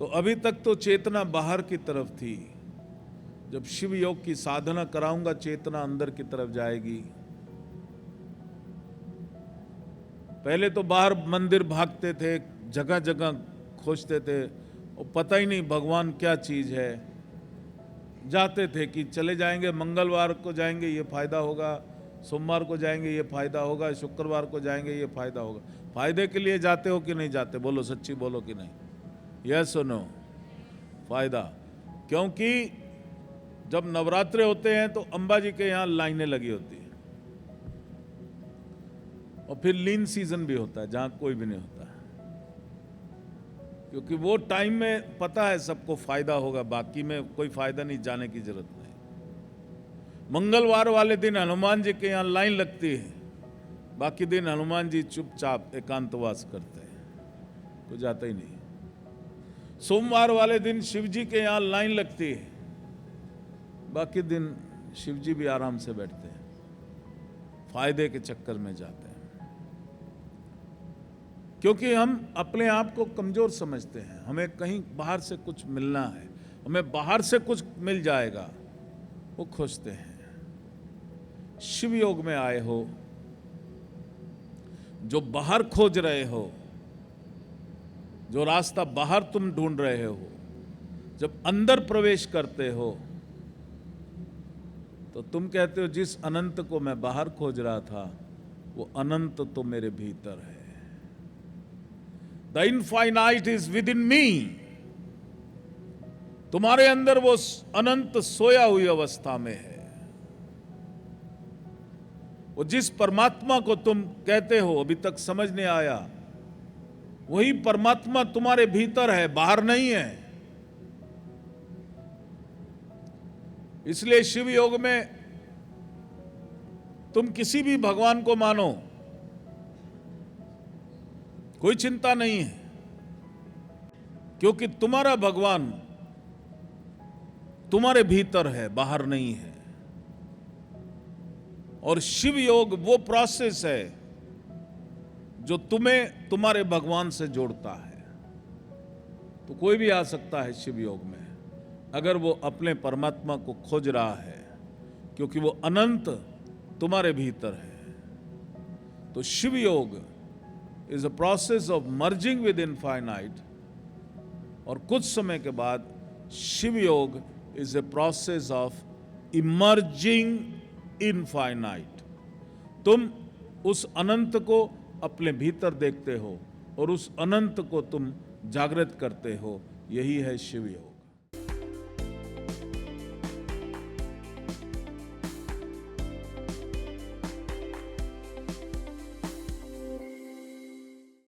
तो अभी तक तो चेतना बाहर की तरफ थी। जब शिव योग की साधना कराऊंगा चेतना अंदर की तरफ जाएगी। पहले तो बाहर मंदिर भागते थे, जगह जगह खोजते थे और पता ही नहीं भगवान क्या चीज है। जाते थे कि चले जाएंगे, मंगलवार को जाएंगे ये फायदा होगा, सोमवार को जाएंगे ये फायदा होगा, शुक्रवार को जाएंगे ये फायदा होगा। फायदे के लिए जाते हो कि नहीं जाते? बोलो, सच्ची बोलो कि नहीं? यस और नो? फायदा। क्योंकि जब नवरात्रे होते हैं तो अंबा जी के यहाँ लाइनें लगी होती है और फिर लीन सीजन भी होता है जहां कोई भी नहीं होता, क्योंकि वो टाइम में पता है सबको फायदा होगा, बाकी में कोई फायदा नहीं, जाने की जरूरत नहीं। मंगलवार वाले दिन हनुमान जी के यहाँ लाइन लगती है, बाकी दिन हनुमान जी चुपचाप एकांतवास करते हैं, कोई जाता ही नहीं। सोमवार वाले दिन शिव जी के यहाँ लाइन लगती है, बाकी दिन शिव जी भी आराम से बैठते हैं, फायदे के चक्कर में जाते हैं। क्योंकि हम अपने आप को कमजोर समझते हैं, हमें कहीं बाहर से कुछ मिलना है, हमें बाहर से कुछ मिल जाएगा, वो खोजते हैं। शिव योग में आए हो, जो बाहर खोज रहे हो, जो रास्ता बाहर तुम ढूंढ रहे हो, जब अंदर प्रवेश करते हो तो तुम कहते हो जिस अनंत को मैं बाहर खोज रहा था वो अनंत तो मेरे भीतर है। The infinite is within me. तुम्हारे अंदर वो अनंत सोया हुई अवस्था में है। वो जिस परमात्मा को तुम कहते हो अभी तक समझ नहीं आया, वही परमात्मा तुम्हारे भीतर है, बाहर नहीं है। इसलिए शिव योग में तुम किसी भी भगवान को मानो, कोई चिंता नहीं है, क्योंकि तुम्हारा भगवान तुम्हारे भीतर है, बाहर नहीं है। और शिव योग वो प्रोसेस है जो तुम्हें तुम्हारे भगवान से जोड़ता है। तो कोई भी आ सकता है शिव योग में अगर वो अपने परमात्मा को खोज रहा है, क्योंकि वो अनंत तुम्हारे भीतर है। तो शिव योग is a process of merging with infinite, और कुछ समय के बाद शिव योग is a process of emerging infinite. तुम उस अनंत को अपने भीतर देखते हो और उस अनंत को तुम जागृत करते हो। यही है शिव योग।